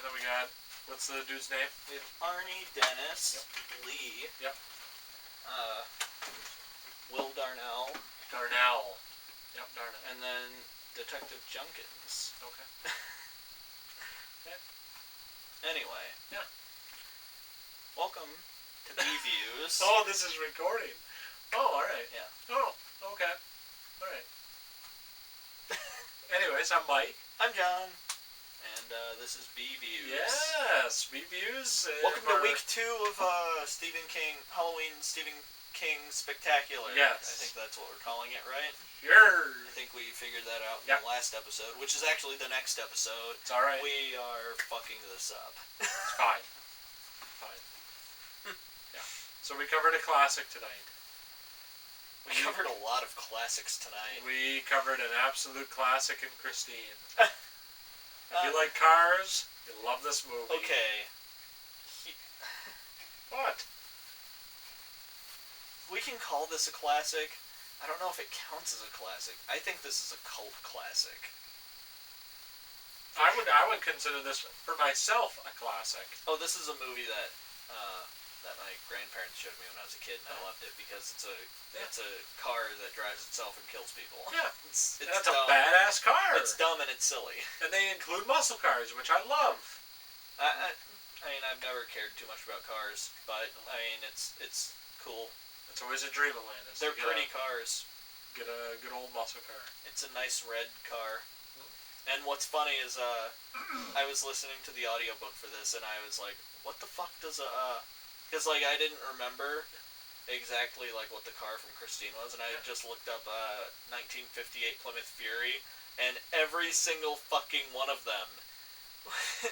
And then we got, what's the dude's name? We have Arnie, Dennis, Lee. Yep. Will Darnell. Darnell. Yep, Darnell. And then Detective Junkins. Okay. Anyway. Yeah. Welcome to B-Views. Oh, this is recording. Oh, alright. Yeah. Oh, okay. Alright. Anyways, I'm Mike. I'm John. And this is B-Views. Yes, B-Views. Welcome to week 2 of Halloween Stephen King Spooktacular. Yes. I think that's what we're calling it, right? Sure. I think we figured that out in the last episode, which is actually the next episode. It's alright. We are fucking this up. It's fine. Yeah. So we covered a classic tonight. We covered a lot of classics tonight. We covered an absolute classic in Christine. If you like cars, you'll love this movie. Okay. What? We can call this a classic. I don't know if it counts as a classic. I think this is a cult classic. I would consider this, for myself, a classic. Oh, this is a movie that my grandparents showed me when I was a kid, and I loved it because it's a car that drives itself and kills people. Yeah, it's that's dumb. a badass car. It's dumb and it's silly. And they include muscle cars, which I love. I mean, I've never cared too much about cars, but I mean, it's cool. It's always a dream of mine. They're pretty cars. Get a good old muscle car. It's a nice red car. And what's funny is, I was listening to the audiobook for this, and I was like, what the fuck does because, like, I didn't remember exactly, like, what the car from Christine was, and I just looked up, 1958 Plymouth Fury, and every single fucking one of them,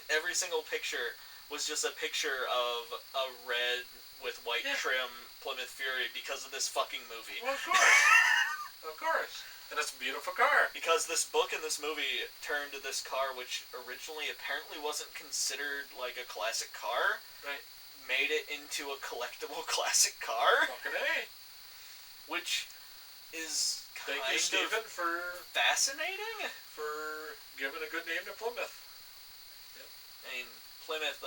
every single picture was just a picture of a red with white trim Plymouth Fury because of this fucking movie. Well, of course. Of course. And it's a beautiful car. Because this book and this movie turned to this car, which originally apparently wasn't considered like a classic car. Right. Made it into a collectible classic car. Fucking A. Which is Thank you, Stephen, for fascinating. For giving a good name to Plymouth. Yep. I mean, Plymouth,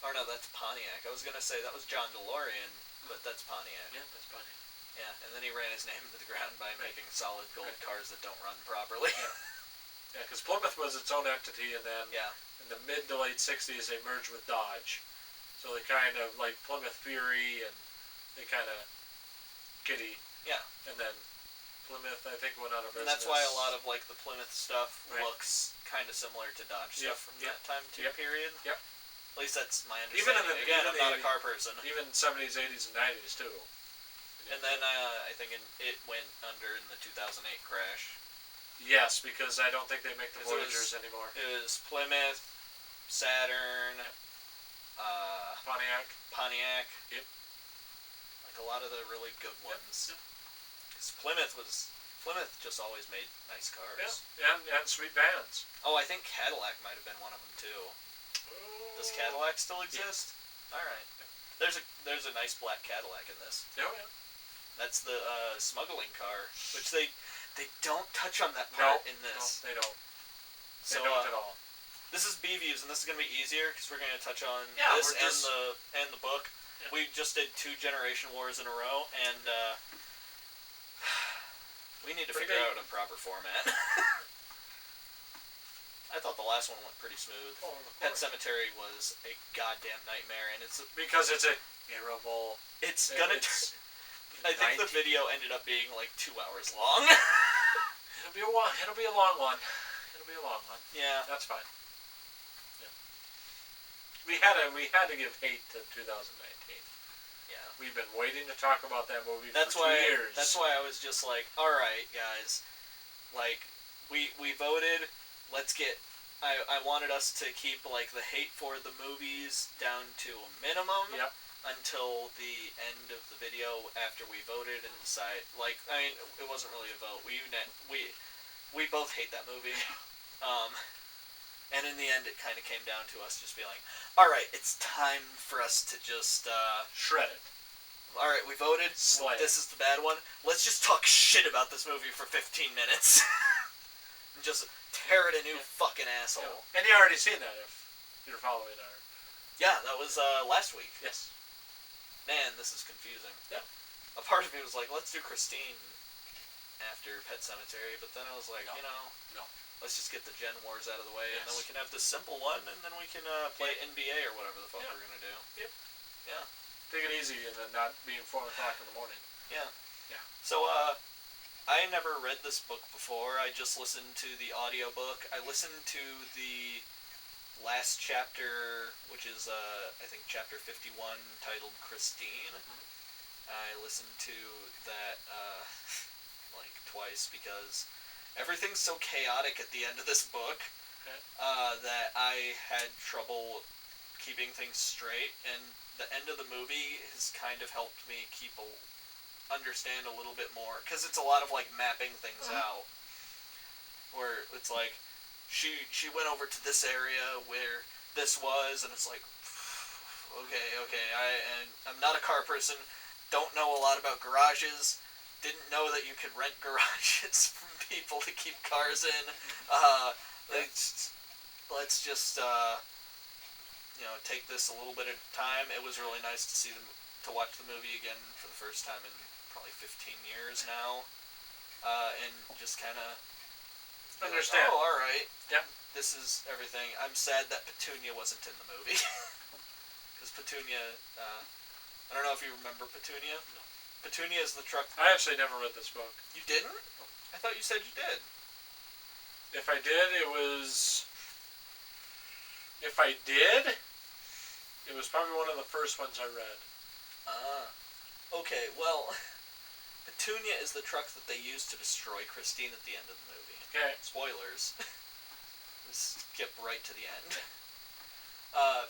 or no, that's Pontiac. I was going to say that was John DeLorean, but that's Pontiac. Yeah, that's Pontiac. Yeah, and then he ran his name into the ground by making solid gold cars that don't run properly. Yeah, because Plymouth was its own entity, and then in the mid to late 60s they merged with Dodge. So they kind of, like Plymouth Fury, and they kind of kitty. Yeah. And then Plymouth, I think, went out of business. And that's why a lot of, like, the Plymouth stuff looks kind of similar to Dodge stuff from that time period. Yep. At least that's my understanding. Again, I'm not a car person. Even 70s, 80s, and 90s, too. And then I think it went under in the 2008 crash. Yes, because I don't think they make the Voyagers anymore. It was Plymouth, Saturn, Pontiac. Yep. Like a lot of the really good ones. Because Plymouth just always made nice cars. Yeah, and sweet vans. Oh, I think Cadillac might have been one of them too. Does Cadillac still exist? Yeah. All right. There's a nice black Cadillac in this. Oh yeah. That's the smuggling car, which they don't touch on that part in this. No, they don't. They don't at all. This is B-Views, and this is going to be easier because we're going to touch on this and the book. Yeah. We just did 2 Generation Wars in a row, and we need to figure out a proper format. I thought the last one went pretty smooth. Oh, Pet Sematary was a goddamn nightmare, and it's because it's a terrible. It's gonna. I think the video ended up being like 2 hours long. It'll be a long one. Yeah, that's fine. Yeah. We had to give hate to 2019. Yeah. We've been waiting to talk about that movie for 2 years. That's why I was just like, all right, guys, like we voted. Let's get. I wanted us to keep like the hate for the movies down to a minimum. Yep. Until the end of the video after we voted and decide. Like, I mean, it wasn't really a vote. We both hate that movie. And in the end, it kind of came down to us just being like, all right, it's time for us to just shred it. All right, we voted. This is the bad one. Let's just talk shit about this movie for 15 minutes. and just tear it a new fucking asshole. Yeah. And you already seen that if you're following our... Yeah, that was last week. Yes. Man, this is confusing. Yeah. A part of me was like, let's do Christine after Pet Sematary, but then I was like, No. Let's just get the Gen Wars out of the way, and then we can have this simple one, and then we can play NBA or whatever the fuck we're gonna do. Yep. Yeah. Take it easy, and then not being 4 o'clock in the morning. Yeah. Yeah. So, I never read this book before. I just listened to the audiobook. I listened to the last chapter, which is, I think, chapter 51, titled Christine. Mm-hmm. I listened to that, like, twice, because everything's so chaotic at the end of this book that I had trouble keeping things straight, and the end of the movie has kind of helped me understand a little bit more, because it's a lot of, like, mapping things out, where it's like, she went over to this area where this was, and it's like, okay, I'm not a car person, don't know a lot about garages, didn't know that you could rent garages from people to keep cars in. Let's just take this a little bit at a time. It was really nice to watch the movie again for the first time in probably 15 years now, and just kind of understand. Like, all right. Yep. This is everything. I'm sad that Petunia wasn't in the movie, because Petunia. I don't know if you remember Petunia. No. Petunia is the truck. I actually never read this book. You didn't? No. I thought you said you did. If I did, it was probably one of the first ones I read. Okay, well, Petunia is the truck that they used to destroy Christine at the end of the movie. Okay. Spoilers. Skip right to the end.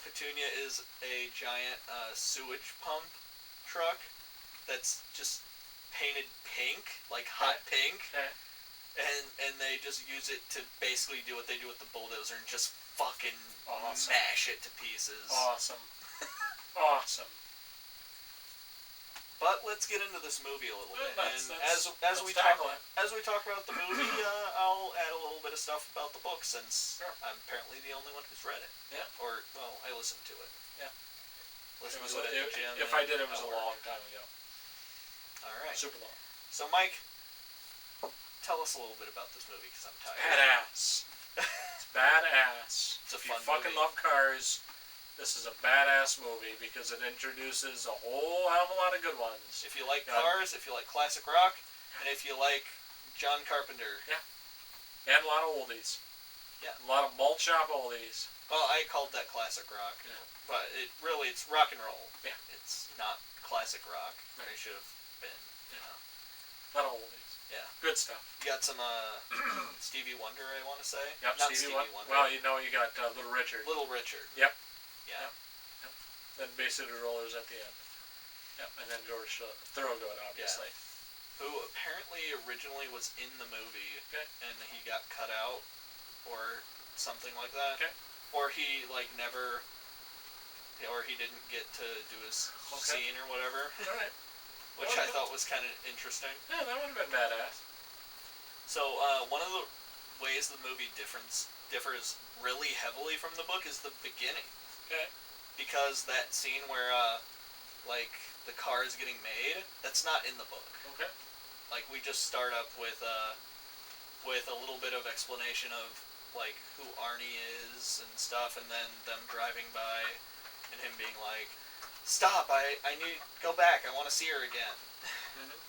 Petunia is a giant sewage pump truck that's just painted pink, like hot pink, and they just use it to basically do what they do with the bulldozer and just fucking mash it to pieces. Awesome. But let's get into this movie a little bit. That's as we talk about the movie, I'll add a little bit of stuff about the book, since I'm apparently the only one who's read it. Yeah. Or, well, I listened to it. Yeah. Listened to it at the gym. If I did, it was a long time ago. Alright. Super long. So, Mike, tell us a little bit about this movie, because I'm tired. Badass. It's badass. It's a if fun you fucking movie. love cars, this is a badass movie, because it introduces a whole hell of a lot of good ones. If you like cars, if you like classic rock, and if you like John Carpenter. Yeah. And a lot of oldies. Yeah. A lot of malt shop oldies. Well, I called that classic rock. Yeah. But it's rock and roll. Yeah. It's not classic rock. Right. It should have been, A lot of oldies. Yeah. Good stuff. You got some Stevie Wonder, I want to say. Yep, Not Stevie Wonder. Well, you got Little Richard. Little Richard. Yep. Yeah. Yep. Then Bay City Rollers at the end. Yep. And then George Thorogood, obviously. Yeah. Who apparently originally was in the movie, and he got cut out, or something like that. Okay. Or he never, or he didn't get to do his scene or whatever. All right. Which I thought was kind of interesting. Yeah, that would have been badass. So, one of the ways the movie differs really heavily from the book is the beginning. Okay. Because that scene where, the car is getting made, that's not in the book. Okay. We just start up with a little bit of explanation of, who Arnie is and stuff, and then them driving by, and him being like, stop, I need to go back, I want to see her again. Mm-hmm.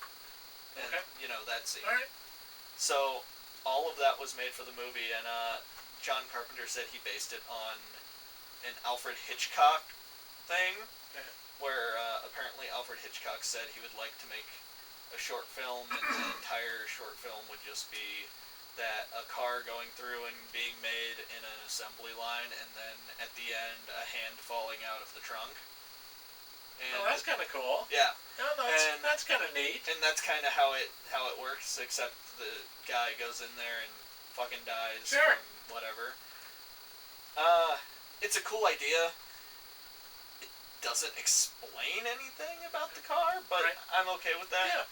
And, that scene. Alright. So, all of that was made for the movie, and John Carpenter said he based it on an Alfred Hitchcock thing, where apparently Alfred Hitchcock said he would like to make a short film, and the entire short film would just be that a car going through and being made in an assembly line, and then at the end a hand falling out of the trunk. And that's kind of cool. Yeah. No, that's kind of neat. And that's kind of how it works, except the guy goes in there and fucking dies from whatever. It's a cool idea. It doesn't explain anything about the car, but I'm okay with that. Yeah.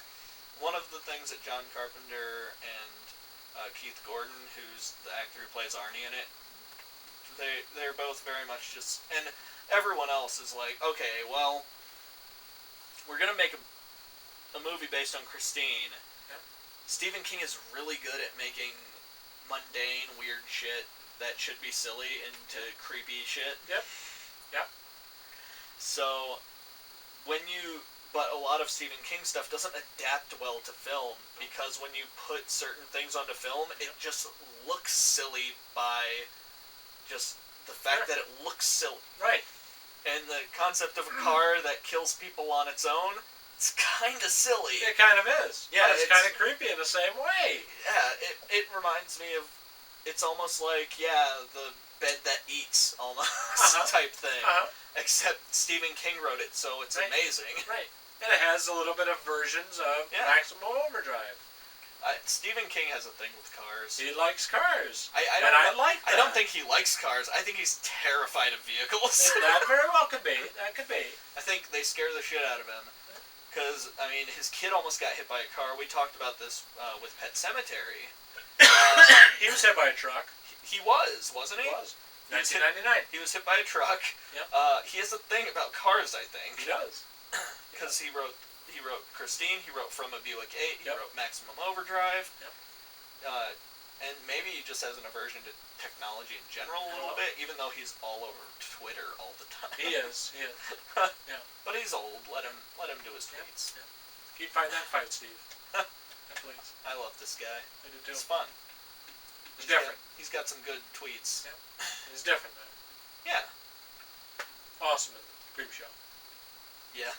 One of the things that John Carpenter and Keith Gordon, who's the actor who plays Arnie in it. They're both very much just, and everyone else is like, okay, well, we're gonna make a movie based on Christine. Yeah. Stephen King is really good at making mundane, weird shit that should be silly into creepy shit. Yep. Yep. So, but a lot of Stephen King stuff doesn't adapt well to film, because when you put certain things onto film, it just looks silly by just the fact that it looks silly. Right. And the concept of a car that kills people on its own, it's kind of silly. It kind of is. Yeah, but it's kind of creepy in the same way. Yeah, it reminds me of, it's almost like, the bed that eats, almost, type thing. Except Stephen King wrote it, so it's amazing. Right. And it has a little bit of versions of Maximum Overdrive. Stephen King has a thing with cars. He likes cars. I like that. I don't think he likes cars. I think he's terrified of vehicles. That very well could be. That could be. I think they scare the shit out of him. Because, I mean, his kid almost got hit by a car. We talked about this with Pet Sematary. He was hit by a truck. He was, wasn't he? He was. 1999. He was hit by a truck. Yep. He has a thing about cars, I think. He does. Because he wrote Christine, he wrote From a Buick 8, he Yep. wrote Maximum Overdrive. Yep. And maybe he just has an aversion to technology in general a little bit, even though he's all over Twitter all the time. He is. Yeah. But he's old. Let him do his tweets. Yep. Keep fighting that fight, Steve. Please. I love this guy. I do too. It's fun. He's different. He's got some good tweets. Yeah. He's different, man. Yeah. Awesome in the Creep Show. Yeah.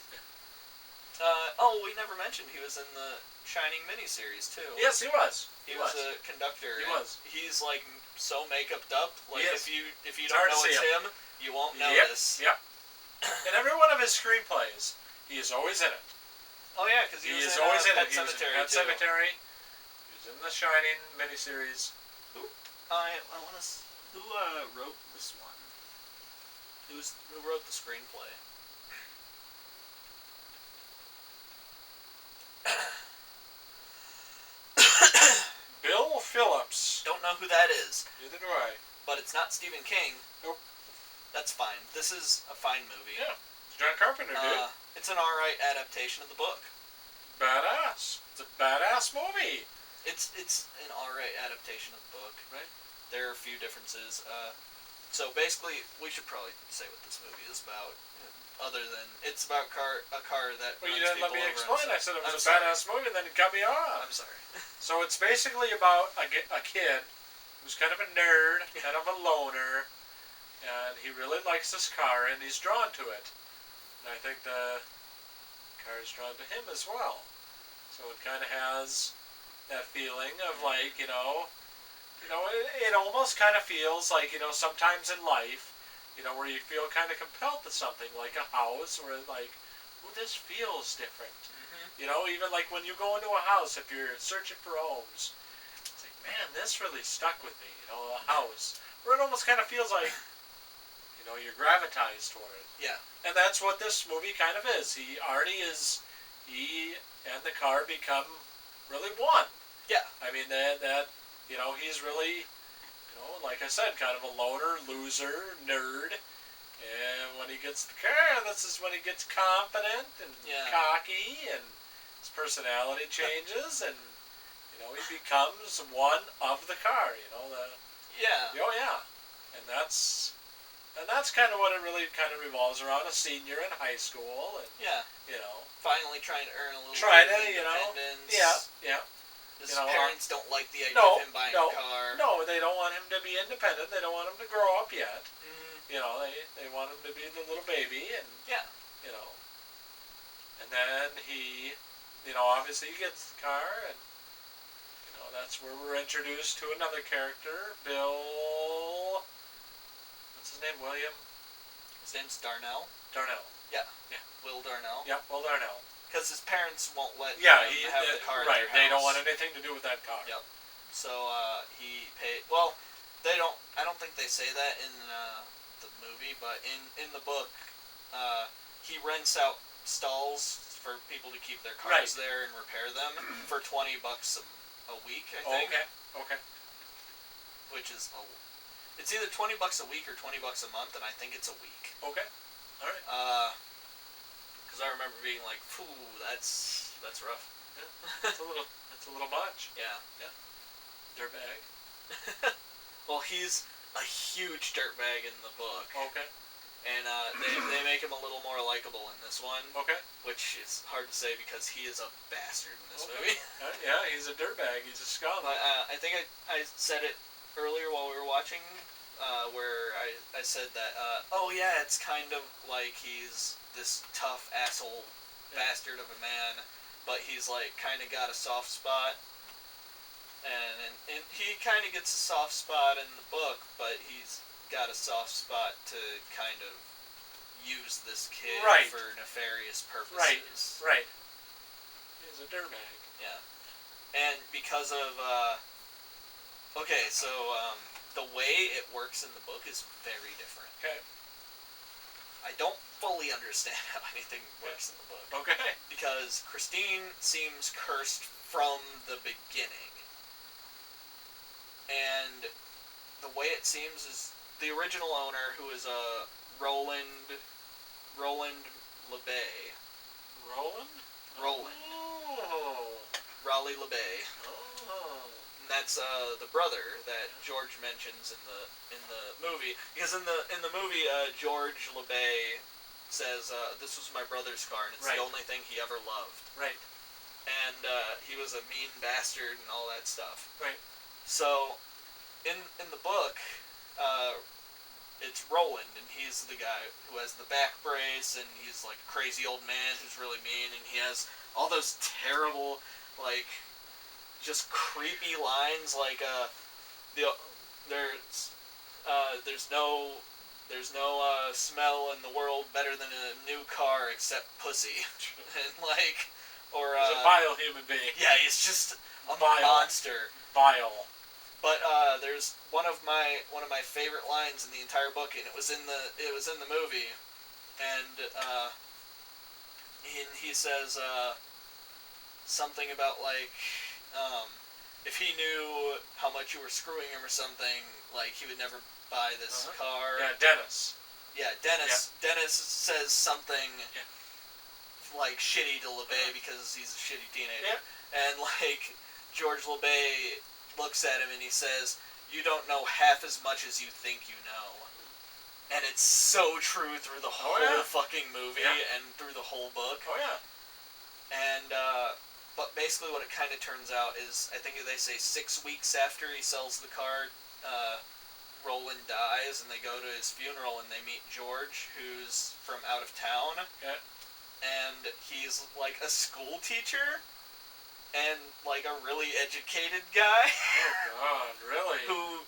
We never mentioned he was in the Shining miniseries too. Yes, he was. He was a conductor. He was. He's like so make-upped up. Like if you don't hard to know see it's him, you won't notice. Yep. In every one of his screenplays, he is always in it. Oh yeah, because he was always in Pet it. Sematary. He was in Pet Sematary. He was in the Shining miniseries. Who? I want to. Who wrote this one? Who wrote the screenplay? Bill Phillips. Don't know who that is. Neither do I. But it's not Stephen King. Nope. That's fine. This is a fine movie. Yeah. It's John Carpenter, dude. It's an alright adaptation of the book. Badass. It's a badass movie. It's an alright adaptation of the book. Right. There are a few differences. So basically, we should probably say what this movie is about. Other than it's about a car that. Well, you runs didn't let people me over explain. I said it was a sorry. badass movie, and then you cut me off. I'm sorry. So it's basically about a kid who's kind of a nerd, kind of a loner, and he really likes this car, and he's drawn to it. And I think the car is drawn to him as well. So it kind of has that feeling of like, it almost kind of feels like, sometimes in life, where you feel kind of compelled to something, like a house, or like, oh, this feels different. Mm-hmm. Even like when you go into a house, if you're searching for homes, it's like, man, this really stuck with me, a house. Where it almost kind of feels like, you're gravitized toward it. Yeah. And that's what this movie kind of is. Arnie and the car become really one. Yeah. I mean, that he's really, like I said, kind of a loner, loser, nerd. And when he gets the car, this is when he gets confident and cocky, and his personality changes, and, he becomes one of the car, Yeah. Oh, yeah. And that's kind of what it really kind of revolves around, a senior in high school, and, finally trying to earn a little bit of independence. Yeah. His parents don't like the idea of him buying a car. No, they don't want him to be independent. They don't want him to grow up yet. Mm. They want him to be the little baby, and and then he, obviously he gets the car, and that's where we're introduced to another character, Bill. What's his name? William. His name's Darnell. Darnell. Yeah. Yeah. Will Darnell. Yeah, Will Darnell. Because his parents won't let him have the car. Right, at their they don't house. want anything to do with that car. Yep. So he paid. Well, they don't. I don't think they say that in the movie, but in the book, he rents out stalls for people to keep their cars there and repair them for $20 a week, I think. Okay. Okay. Which is it's either $20 a week or $20 a month, and I think it's a week. Okay. All right. Because I remember being like, "Phew, that's rough." Yeah. That's a little much. Yeah. Yeah. Dirtbag. Well, he's a huge dirtbag in the book. Okay. And they make him a little more likable in this one. Okay. Which is hard to say because he is a bastard in this movie. Yeah, he's a dirtbag. He's a scum. But I think I said it earlier while we were watching, where I said that, oh yeah, it's kind of like he's this tough asshole bastard of a man, but he's like kind of got a soft spot. And he kind of gets a soft spot in the book, but he's got a soft spot to kind of use this kid for nefarious purposes. Right. He's a dirtbag. Yeah. And because of, the way it works in the book is very different. Okay. I don't fully understand how anything works in the book. Okay. Because Christine seems cursed from the beginning. And the way it seems is the original owner, who is Roland LeBay. Roland. Oh. Raleigh LeBay. Oh. And that's the brother that George mentions in the movie. Because in the movie, George LeBay says, "This was my brother's car, and it's the only thing he ever loved." Right. And he was a mean bastard and all that stuff. Right. So, in the book, it's Roland, and he's the guy who has the back brace, and he's like a crazy old man who's really mean, and he has all those terrible, like, just creepy lines, like, there's no smell in the world better than a new car except pussy, and like, or he's a vile human being. Yeah, he's just a monster. Vile. But there's one of my favorite lines in the entire book, and it was in the movie, and he says something about like if he knew how much you were screwing him or something, like he would never buy this car. Yeah, Dennis. Yeah, Dennis. Yeah. Dennis says something like shitty to LeBay because he's a shitty teenager, and like George LeBay looks at him and he says, "You don't know half as much as you think you know." And it's so true through the whole fucking movie and through the whole book. Oh yeah. And but basically what it kind of turns out is, I think they say 6 weeks after he sells the car, Roland dies, and they go to his funeral and they meet George, who's from out of town. Yeah. And he's like a school teacher. And, like, a really educated guy. Oh, God, really? Who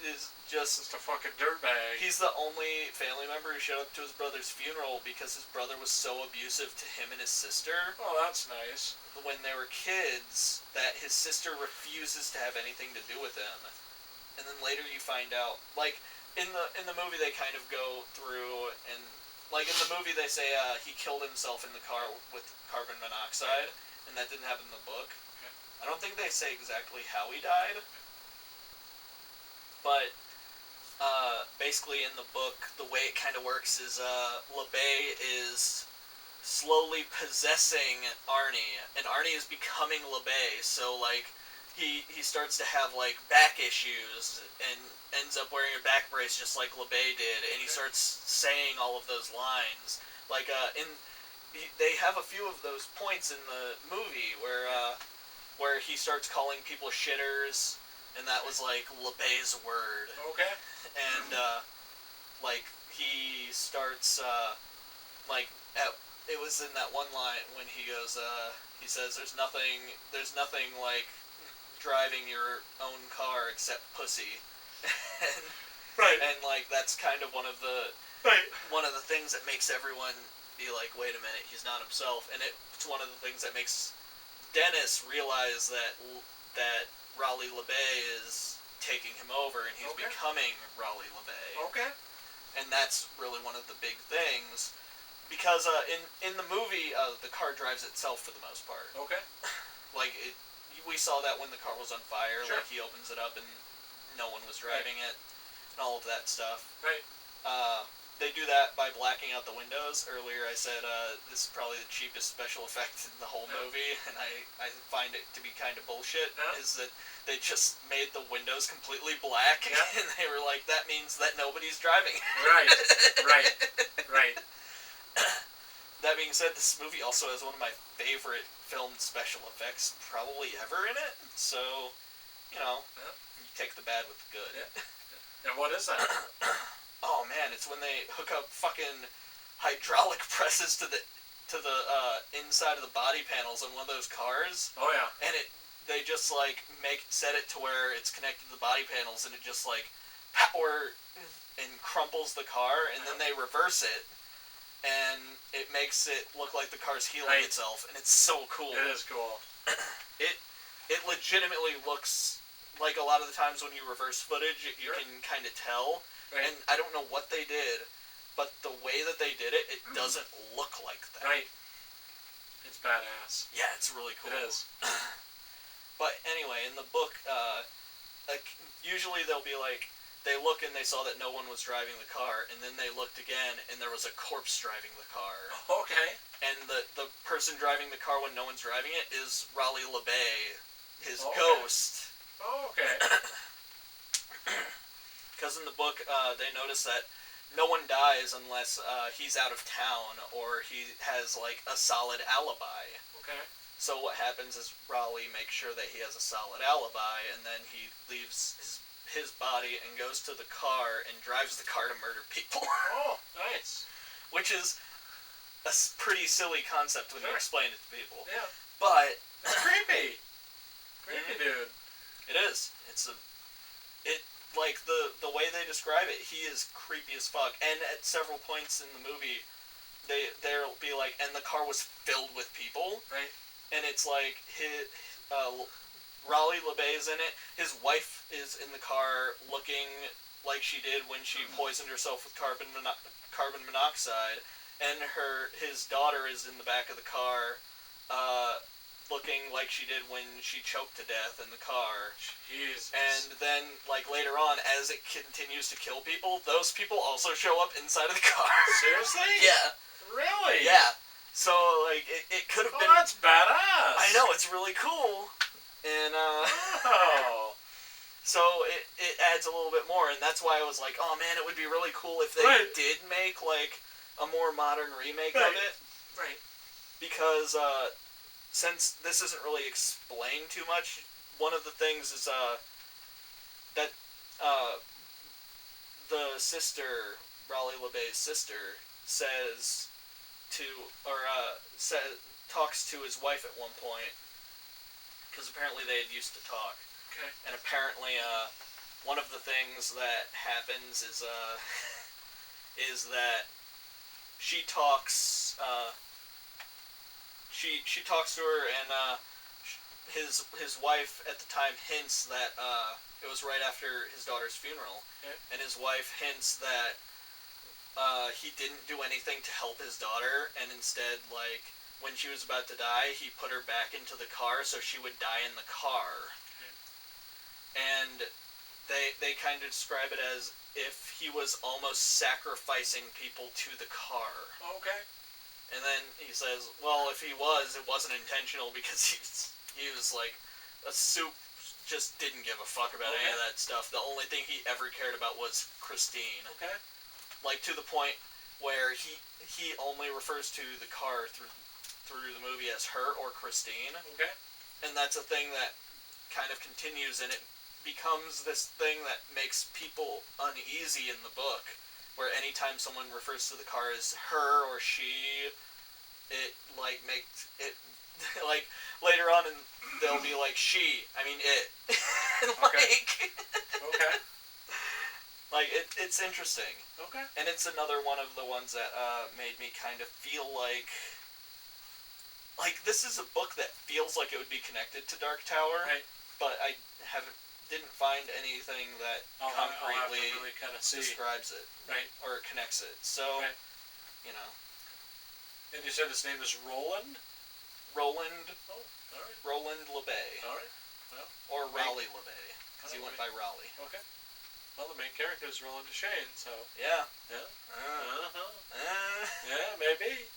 is just a fucking dirtbag. He's the only family member who showed up to his brother's funeral because his brother was so abusive to him and his sister. Oh, that's nice. When they were kids, that his sister refuses to have anything to do with him. And then later you find out, like, in the movie they kind of go through, and, like, in the movie they say he killed himself in the car with carbon monoxide. And that didn't happen in the book. Okay. I don't think they say exactly how he died. But, basically in the book, the way it kind of works is, LeBay is slowly possessing Arnie. And Arnie is becoming LeBay. So, like, he starts to have, like, back issues and ends up wearing a back brace just like LeBay did. And he starts saying all of those lines. Like, they have a few of those points in the movie where he starts calling people shitters, and that was like LeBay's word. Okay. And like he starts it was in that one line when he goes he says there's nothing like driving your own car except pussy. And like that's kind of one of the things that makes everyone be like, wait a minute, he's not himself, and it's one of the things that makes Dennis realize that Raleigh LeBay is taking him over, and he's becoming Raleigh LeBay. Okay. And that's really one of the big things, because in the movie, the car drives itself for the most part. Okay. Like, we saw that when the car was on fire. Sure. Like, he opens it up and no one was driving it, and all of that stuff. Right. They do that by blacking out the windows. Earlier I said this is probably the cheapest special effect in the whole movie, and I find it to be kind of bullshit, is that they just made the windows completely black, and they were like, that means that nobody's driving. Right. That being said, this movie also has one of my favorite filmed special effects probably ever in it, so, you know, you take the bad with the good. And what is that? Oh man, it's when they hook up fucking hydraulic presses to the inside of the body panels on one of those cars. Oh yeah. And they just like set it to where it's connected to the body panels, and it just like power and crumples the car, and then they reverse it, and it makes it look like the car's healing itself, and it's so cool. It is cool. It legitimately looks like, a lot of the times when you reverse footage, you can kind of tell. Right. And I don't know what they did, but the way that they did it, it doesn't look like that. Right. It's badass. Yeah, it's really cool. It is. But anyway, in the book, like, usually they'll be like, they look and they saw that no one was driving the car, and then they looked again and there was a corpse driving the car. Okay. And the person driving the car when no one's driving it is Raleigh LeBay, his ghost. Oh, okay. Because in the book, they notice that no one dies unless he's out of town or he has, like, a solid alibi. Okay. So what happens is Raleigh makes sure that he has a solid alibi, and then he leaves his body and goes to the car and drives the car to murder people. Oh, nice. Which is a pretty silly concept when you explain it to people. Yeah. But it's creepy. Creepy, dude. It is. Like, the way they describe it, he is creepy as fuck. And at several points in the movie, they'll be like, and the car was filled with people. Right. And it's like, Raleigh LeBay's in it. His wife is in the car looking like she did when she poisoned herself with carbon monoxide. And his daughter is in the back of the car, looking like she did when she choked to death in the car. Jesus. And then, like, later on, as it continues to kill people, those people also show up inside of the car. Seriously? Yeah. Really? Yeah. So, like, it could have been... Oh, that's badass. I know, it's really cool. And, Oh. So, it adds a little bit more, and that's why I was like, oh, man, it would be really cool if they did make, like, a more modern remake of it. Right. Because, since this isn't really explained too much, one of the things is that the sister, Raleigh LeBay's sister, talks to his wife at one point, because apparently they had used to talk. Okay. And apparently, one of the things that happens is that she talks. She talks to her, and his wife at the time hints that it was right after his daughter's funeral, and his wife hints that he didn't do anything to help his daughter, and instead, like, when she was about to die, he put her back into the car so she would die in the car. And they kind of describe it as if he was almost sacrificing people to the car. Okay. And then he says, well, if he was, it wasn't intentional, because he was like a soup, just didn't give a fuck about any of that stuff. The only thing he ever cared about was Christine. Okay. Like, to the point where he only refers to the car through the movie as her or Christine. Okay. And that's a thing that kind of continues, and it becomes this thing that makes people uneasy in the book, where anytime someone refers to the car as her or she, it, like, makes it, like, later on, and they'll be like, she, I mean, it. Okay. Okay. Like, it's interesting. Okay. And it's another one of the ones that made me kind of feel like this is a book that feels like it would be connected to Dark Tower, right, but I didn't find anything that concretely really kind of describes it, right, or connects it. So, you know. And you said his name is Roland? Roland. Oh, all right. Roland LeBay. All right. Well, or Raleigh LeBay, because he went by Raleigh. Okay. Well, the main character is Roland Deschain, so. Yeah. Yeah. Yeah, maybe.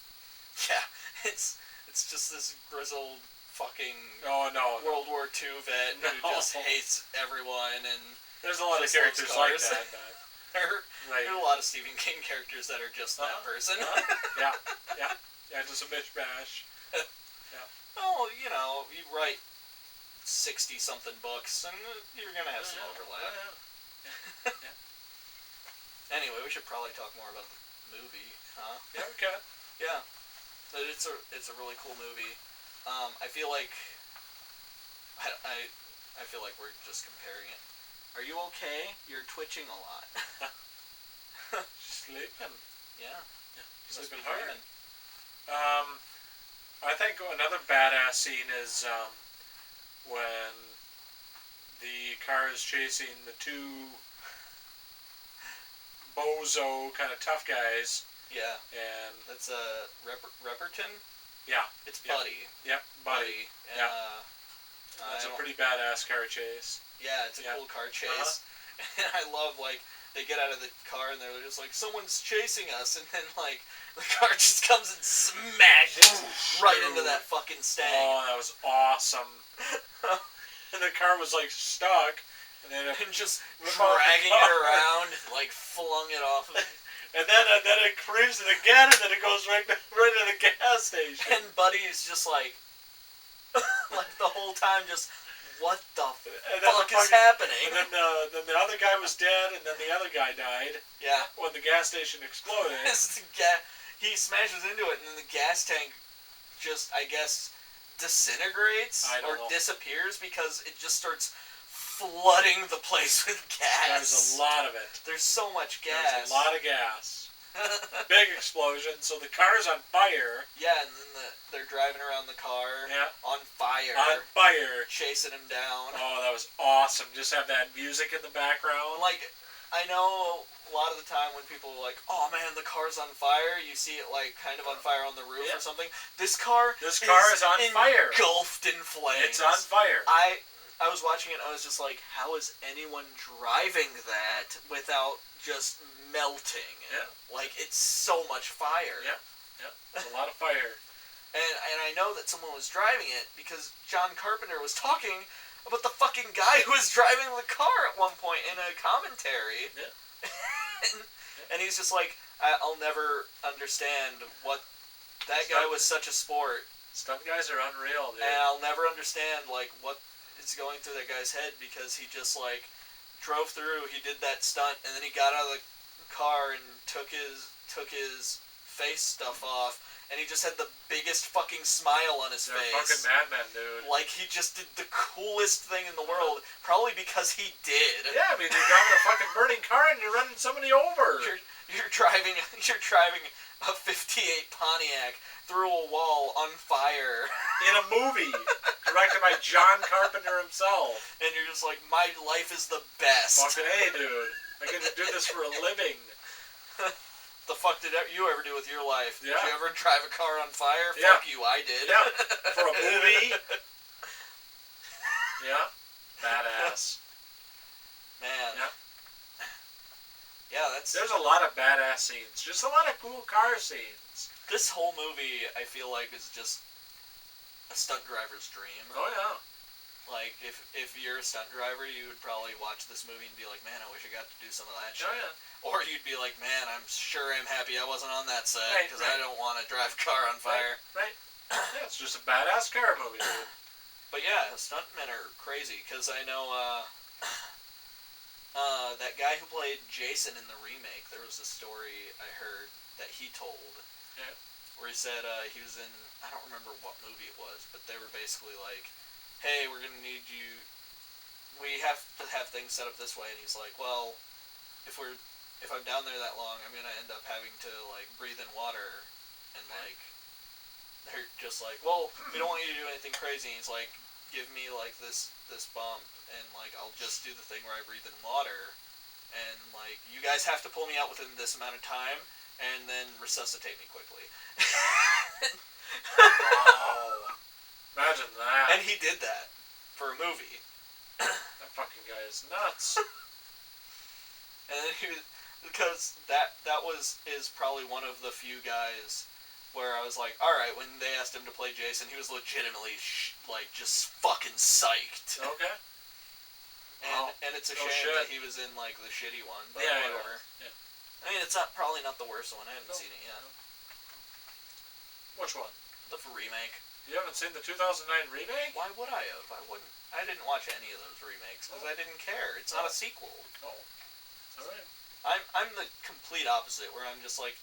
Yeah, it's just this grizzled fucking World War II vet who just hates everyone, and there's a lot of characters like that. There are a lot of Stephen King characters that are just that person. Yeah, just a mishmash. Yeah. Well, you know, you write 60-something books, and you're gonna have some overlap. Yeah. Anyway, we should probably talk more about the movie, huh? Yeah, we can. Yeah, it's a really cool movie. I feel like I feel like we're just comparing it. Are you okay? You're twitching a lot. Sleeping. Yeah. Sleeping hard. I think another badass scene is when the car is chasing the two bozo kind of tough guys. Yeah. And that's Repperton? Yeah. It's Buddy. Yep, Buddy. And, yeah. That's a pretty badass car chase. Yeah, it's a cool car chase. And I love, like, they get out of the car and they're just like, someone's chasing us, and then, like, the car just comes and smashes right into that fucking Stang. Oh, that was awesome. And the car was, like, stuck, and then just dragging it around, like, flung it off of it. And then it creeps it again, and then it goes right to the gas station. And Buddy is just like the whole time, just, what the fuck is happening? And then the other guy was dead, and then the other guy died. Yeah. When the gas station exploded. He smashes into it, and then the gas tank just, I guess, disintegrates or disappears because it just starts flooding the place with gas. There's a lot of it. There's so much gas. There's a lot of gas. Big explosion, so the car's on fire. Yeah, and then they're driving around the car. Yeah. On fire. On fire. Chasing him down. Oh, that was awesome. Just have that music in the background. Like, I know a lot of the time when people are like, oh man, the car's on fire, you see it like kind of on fire on the roof or something. This car is on fire. Engulfed in flames. It's on fire. I was watching it and I was just like, how is anyone driving that without just melting? Yeah. Like, it's so much fire. Yeah. It's a lot of fire. And I know that someone was driving it because John Carpenter was talking about the fucking guy who was driving the car at one point in a commentary. Yeah. And he's just like, I'll never understand what... That guy was such a sport. Stunt guys are unreal, dude. And I'll never understand, like, what is going through that guy's head, because he just, like, drove through, he did that stunt, and then he got out of the car and took his face stuff off, and he just had the biggest fucking smile on his face. Fucking madman, dude. Like, he just did the coolest thing in the world, probably because he did. Yeah, I mean, you're driving a fucking burning car and you're running somebody over. You're driving a 58 Pontiac through a wall on fire. In a movie. Directed by John Carpenter himself. And you're just like, my life is the best. Fucking A, dude. I get to do this for a living. The fuck did you ever do with your life? Yeah. Did you ever drive a car on fire? Yeah. Fuck you, I did. Yeah. For a movie. Yeah. Badass. Man. Yeah. Yeah, There's a lot of badass scenes. Just a lot of cool car scenes. This whole movie, I feel like, is just a stunt driver's dream. Oh, yeah. Like, if you're a stunt driver, you would probably watch this movie and be like, man, I wish I got to do some of that shit. Oh, yeah. Or you'd be like, man, I'm happy I wasn't on that set, because I don't want to drive a car on fire. Right. Yeah, it's just a badass car movie, dude. But yeah, stuntmen are crazy, because I know, that guy who played Jason in the remake, there was a story I heard that he told. Yeah. Where he said, he was in, I don't remember what movie it was, but they were basically like, hey, we're going to need you, we have to have things set up this way, and he's like, well, if I'm down there that long, I'm going to end up having to, like, breathe in water, and, like, they're just like, well, we don't want you to do anything crazy, and he's like, give me, like, this bump, and, like, I'll just do the thing where I breathe in water, and, like, you guys have to pull me out within this amount of time, and then resuscitate me quickly. Wow. Imagine that. And he did that for a movie. That fucking guy is nuts. And then he was, because that is probably one of the few guys where I was like, all right, when they asked him to play Jason, he was legitimately just fucking psyched. Okay. And it's a shame that he was in like the shitty one, but whatever. Yeah. I mean, it's probably not the worst one. I haven't seen it yet. No. Which one? The remake. You haven't seen the 2009 remake? Why would I have? I wouldn't. I didn't watch any of those remakes because I didn't care. It's not a sequel. Oh. All right. I'm the complete opposite, where I'm just like,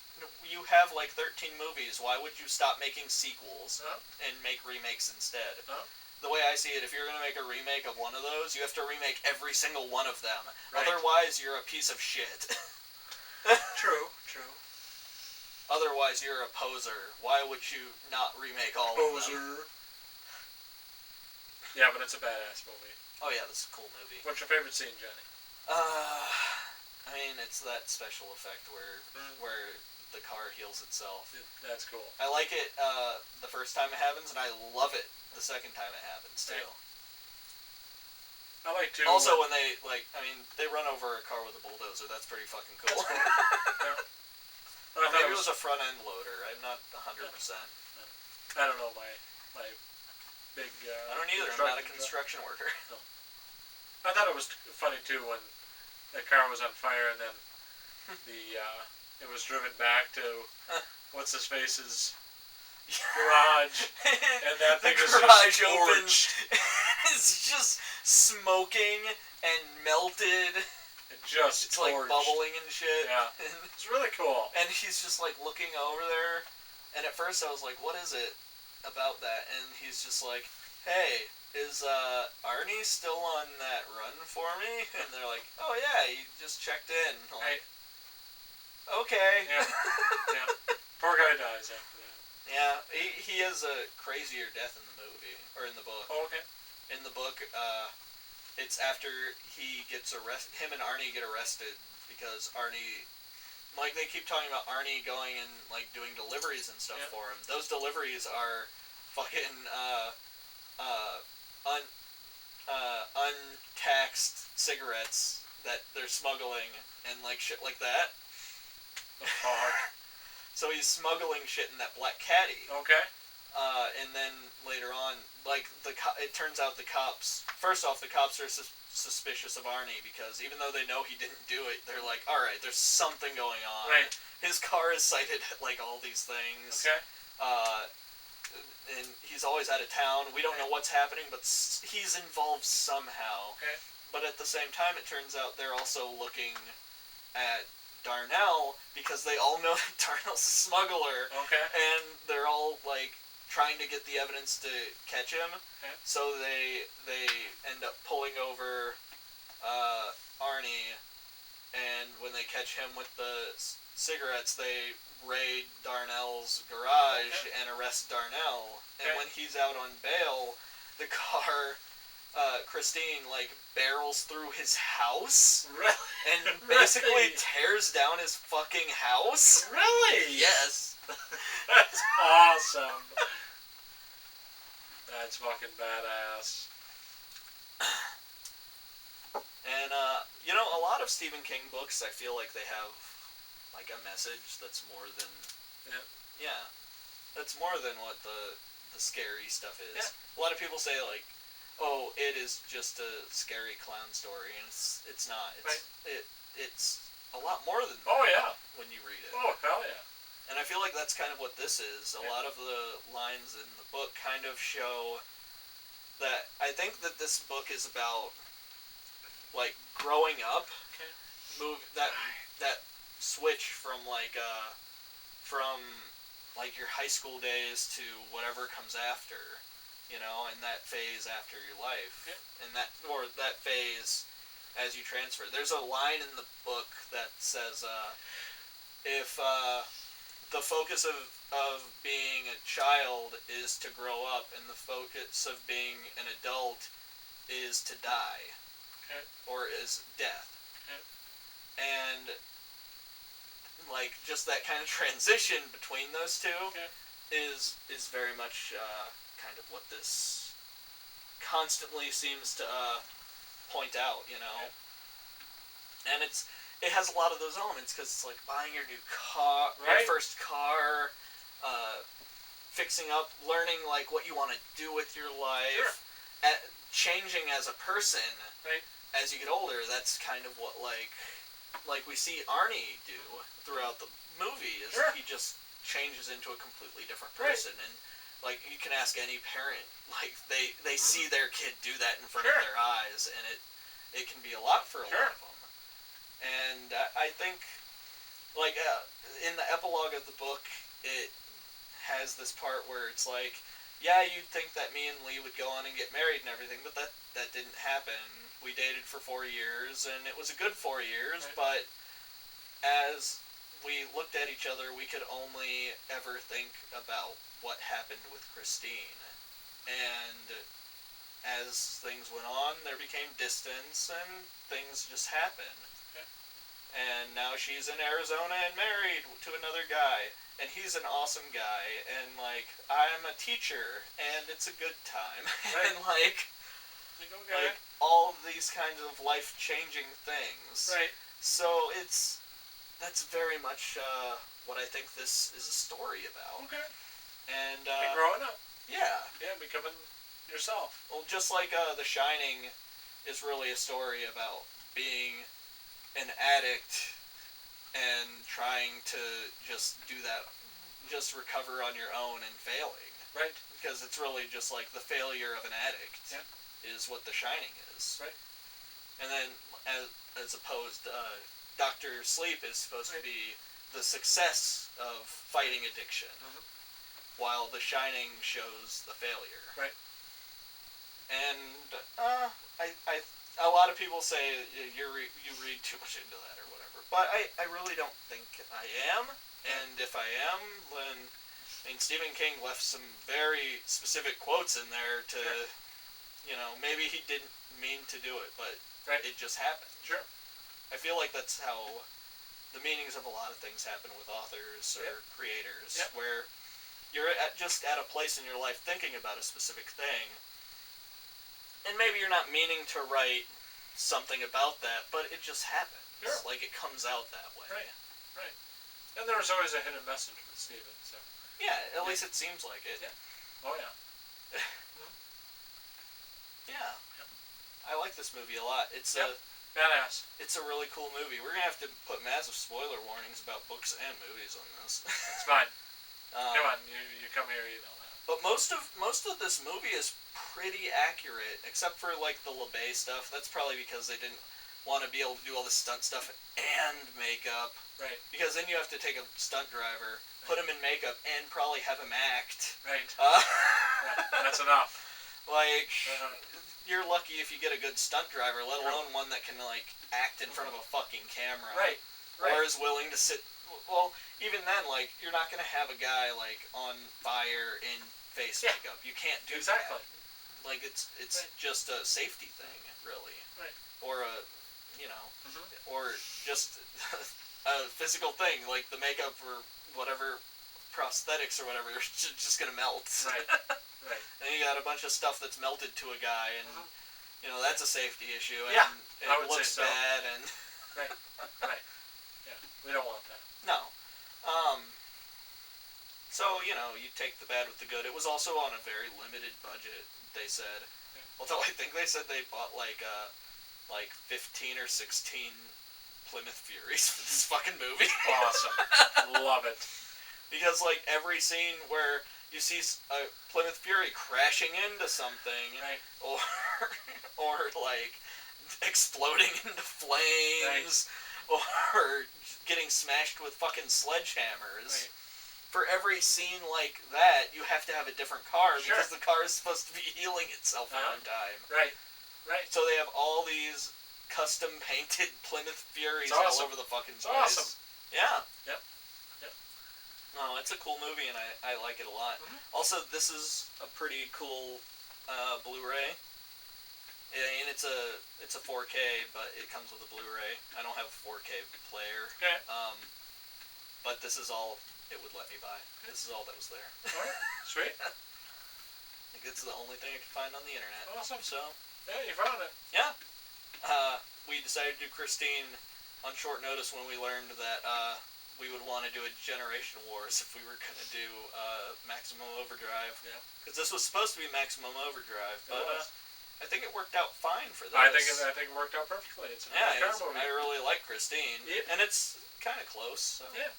you have like 13 movies. Why would you stop making sequels and make remakes instead? The way I see it, if you're going to make a remake of one of those, you have to remake every single one of them. Right. Otherwise, you're a piece of shit. True. Otherwise, you're a poser. Why would you not remake all of them? Yeah, but it's a badass movie. Oh yeah, this is a cool movie. What's your favorite scene, Johnny? I mean, it's that special effect where the car heals itself. That's cool. I like it the first time it happens, and I love it the second time it happens too. I like to. Also, when they they run over a car with a bulldozer. That's pretty fucking cool. That's cool. Yeah. Maybe it was a front end loader. I'm not 100%. I don't know my big. I don't either. I'm not a construction worker. No. I thought it was funny too when the car was on fire and then it was driven back to what's his face's garage and that thing was just torched. It's just smoking and melted. It's like bubbling and shit. Yeah. It's really cool. And he's just like looking over there, and at first I was like, what is it about that? And he's just like, hey, is Arnie still on that run for me? And they're like, oh yeah, he just checked in. Like, okay. Yeah. Poor guy dies after that. Yeah, he has a crazier death in the movie, or in the book. Oh, okay. In the book, it's after he gets arrested. Him and Arnie get arrested because Arnie, like they keep talking about Arnie going and like doing deliveries and stuff for him. Those deliveries are fucking untaxed cigarettes that they're smuggling and like shit like that. The fuck. So he's smuggling shit in that black caddy. Okay. And then later on, like it turns out the cops. First off, the cops are suspicious of Arnie because even though they know he didn't do it, they're like, all right, there's something going on. Right. His car is cited at like all these things. Okay. And he's always out of town. We don't know what's happening, but he's involved somehow. Okay. But at the same time, it turns out they're also looking at Darnell because they all know that Darnell's a smuggler. Okay. And they're all like trying to get the evidence to catch him. Okay. So they end up pulling over Arnie, and when they catch him with the cigarettes, they raid Darnell's garage and arrest Darnell. And when he's out on bail, the car, Christine, like, barrels through his house. Really? And basically tears down his fucking house. Really? Yes. That's awesome. That's fucking badass. And, you know, a lot of Stephen King books, I feel like they have, like, a message that's more than... Yeah. That's more than what the scary stuff is. Yeah. A lot of people say, like, oh, it is just a scary clown story, and it's not. It's a lot more than that. Oh, yeah. When you read it. Oh, hell yeah. And I feel like that's kind of what this is. A lot of the lines in the book kind of show that... I think that this book is about, like, growing up. Okay. That switch from, like, your high school days to whatever comes after, you know, and that phase after your life. Yeah. And that phase as you transfer. There's a line in the book that says, if, the focus of being a child is to grow up, and the focus of being an adult is to die. Okay. Or is death. Okay. And, like, just that kind of transition between those two is very much kind of what this constantly seems to point out, you know. Yeah. And it has a lot of those elements because it's like buying your new car, your first car, fixing up, learning like what you want to do with your life, changing as a person as you get older. That's kind of what like we see Arnie do throughout the movie. Is he just changes into a completely different person, and like you can ask any parent, like they see their kid do that in front of their eyes, and it can be a lot for a lot of them. And I think like in the epilogue of the book, it has this part where it's like, yeah, you'd think that me and Lee would go on and get married and everything, but that didn't happen. We dated for 4 years, and it was a good 4 years, but as we looked at each other, we could only ever think about what happened with Christine. And as things went on, there became distance, and things just happened. And now she's in Arizona and married to another guy. And he's an awesome guy, and, like, I'm a teacher, and it's a good time. And, like, all of these kinds of life-changing things. So that's very much what I think this is a story about. And growing up. Yeah. Yeah, becoming yourself. Well, just like The Shining is really a story about being an addict and trying to just do that, just recover on your own and failing. Because it's really just like the failure of an addict is what The Shining is. And then, as opposed, Dr. Sleep is supposed to be the success of fighting addiction, while The Shining shows the failure. And a lot of people say you read too much into that or whatever, but I really don't think I am. And if I am, then Stephen King left some very specific quotes in there to, you know, maybe he didn't mean to do it, but it just happened. I feel like that's how the meanings of a lot of things happen with authors or creators, where you're just at a place in your life thinking about a specific thing, and maybe you're not meaning to write something about that, but it just happens. Like, it comes out that way. And there's always a hidden message with Stephen, so... Yeah, at least it seems like it. Oh, yeah. Yeah. I like this movie a lot. It's badass. It's a really cool movie. We're going to have to put massive spoiler warnings about books and movies on this. It's fine. Come on, you come here, you know that. But most of this movie is pretty accurate, except for, like, the LeBay stuff. That's probably because they didn't want to be able to do all the stunt stuff and makeup. Because then you have to take a stunt driver, put him in makeup, and probably have him act. That's enough. Like, you're lucky if you get a good stunt driver, let alone one that can, like, act in front of a fucking camera. Or is willing to sit... Well, even then, like, you're not going to have a guy, like, on fire in face makeup. You can't do that. Like, it's just a safety thing, really. Or a, you know, or just a physical thing, like the makeup or whatever, prosthetics or whatever, are just going to melt. And you got a bunch of stuff that's melted to a guy, and, you know, that's a safety issue, and it looks bad, and... Yeah, we don't want that. No. So, you know, you take the bad with the good. It was also on a very limited budget, they said. Although I think they said they bought, like 15 or 16 Plymouth Furies for this fucking movie. Awesome. Love it. Because, like, every scene where you see a Plymouth Fury crashing into something, or, like, exploding into flames, or getting smashed with fucking sledgehammers. For every scene like that, you have to have a different car, because the car is supposed to be healing itself one time. So they have all these custom-painted Plymouth Furies all over the fucking place. Awesome. Yeah. No, it's a cool movie, and I like it a lot. Also, this is a pretty cool Blu-ray. I mean, it's a 4K, but it comes with a Blu-ray. I don't have a 4K player. But this is all it would let me buy. This is all that was there. Alright, sweet. Like, it's the only thing I could find on the internet. Awesome. So. Yeah, you found it. Yeah. We decided to do Christine on short notice when we learned that we would want to do a Generation Wars if we were going to do Maximum Overdrive. Yeah. Because this was supposed to be Maximum Overdrive, but I think it worked out fine for this. I think it worked out perfectly. It's a nice car movie. I really like Christine. Yep. And it's kind of close. So. Yeah.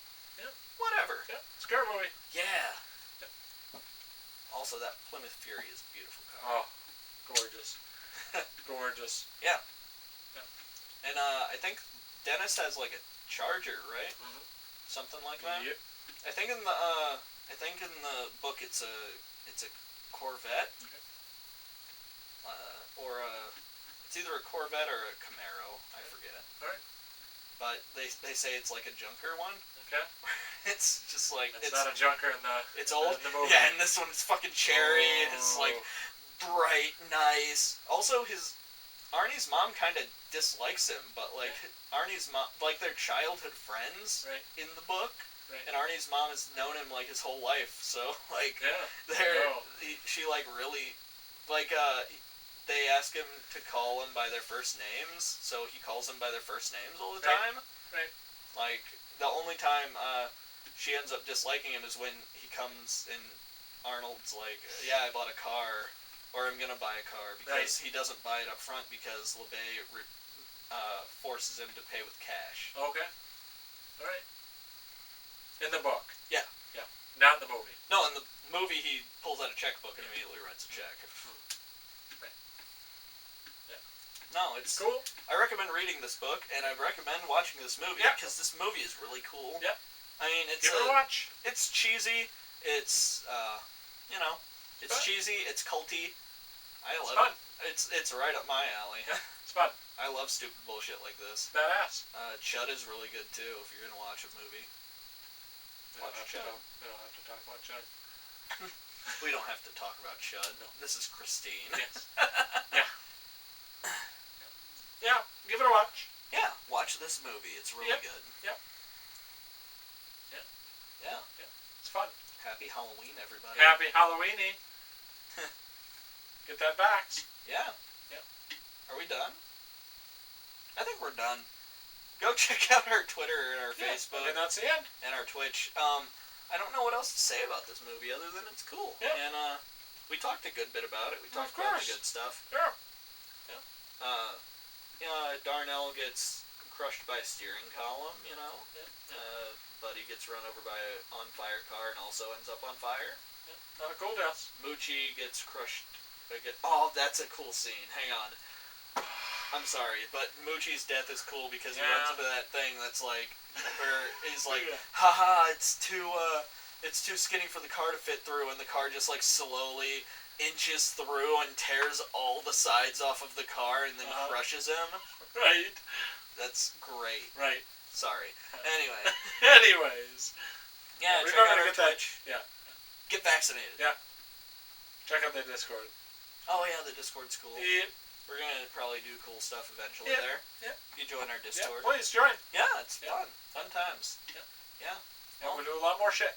Whatever. Yeah. It's a car movie. Yeah. Yep. Also, that Plymouth Fury is a beautiful car. Oh, gorgeous. Gorgeous. Yeah. And I think Dennis has like a Charger, right? Mm-hmm. Something like that. Yep. I think in the book it's a Corvette. Okay. It's either a Corvette or a Camaro. I forget. All right. But they say it's like a junker one. Okay. It's just like it's not a junker in the. It's old. In the movie. Yeah, and this one is fucking cherry. And it's like bright, nice. Also, Arnie's mom kind of dislikes him, but like Arnie's mom, like they're childhood friends in the book, and Arnie's mom has known him like his whole life. So like she like really like they ask him to call them by their first names, so he calls them by their first names all the time. Right. Like the only time she ends up disliking him is when he comes and Arnold's like, yeah, I bought a car. Or I'm gonna buy a car because he doesn't buy it up front because LeBay forces him to pay with cash. Okay. All right. In the book. Yeah. Yeah. Not in the movie. No, in the movie he pulls out a checkbook and immediately writes a check. Right. Yeah. No, it's cool. I recommend reading this book and I recommend watching this movie because this movie is really cool. Yeah. I mean, it's give it a watch. It's cheesy. It's it's cheesy. It's culty. I love it. It's right up my alley. Yeah, it's fun. I love stupid bullshit like this. Badass. Chud is really good too. If you're gonna watch a movie, watch Chud. We don't have to talk about Chud. We don't have to talk about Chud. No. This is Christine. Yes. Yeah. Yeah. Give it a watch. Yeah. Watch this movie. It's really good. Yep. Yeah. It's fun. Happy Halloween, everybody. Happy Halloweeny. Get that vax. Yeah. Yep. Are we done? I think we're done. Go check out our Twitter and our Facebook. And that's the end. And our Twitch. I don't know what else to say about this movie other than it's cool. Yeah. And we talked a good bit about it. We talked about the good stuff. Yeah. Darnell gets crushed by a steering column, you know. Yeah. Buddy gets run over by an on-fire car and also ends up on fire. Yeah. Not a cool death. Moochie gets crushed. Oh, that's a cool scene. Hang on. I'm sorry, but Moochie's death is cool because he runs into that thing that's like, where he's like, haha, it's too skinny for the car to fit through, and the car just like slowly inches through and tears all the sides off of the car and then crushes him. Right. That's great. Right. Sorry. Anyway. Anyways. Yeah, check out our Twitch. Yeah. Get vaccinated. Yeah. Check out the Discord. Oh yeah, the Discord's cool. Yep. We're gonna probably do cool stuff eventually there. Yep. You join our Discord. Yeah, please join. Yeah, it's fun. Fun times. Yeah. Yeah. Well, we'll do a lot more shit.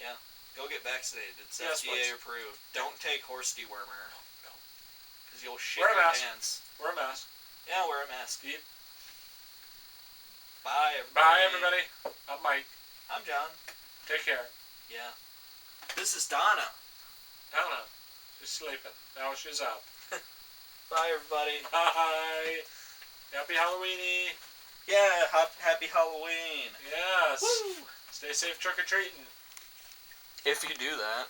Yeah. Go get vaccinated. It's yes, FDA approved. Don't take horse dewormer. No. Because you'll shit your pants. Wear a mask. Yeah, wear a mask. Yep. Bye, everybody. Bye, everybody. I'm Mike. I'm John. Take care. Yeah. This is Donna. Donna. She's sleeping. Now she's up. Bye, everybody. Bye. Happy Halloweeny. Yeah, happy Halloween. Yes. Woo. Stay safe trick-or-treating. If you do that.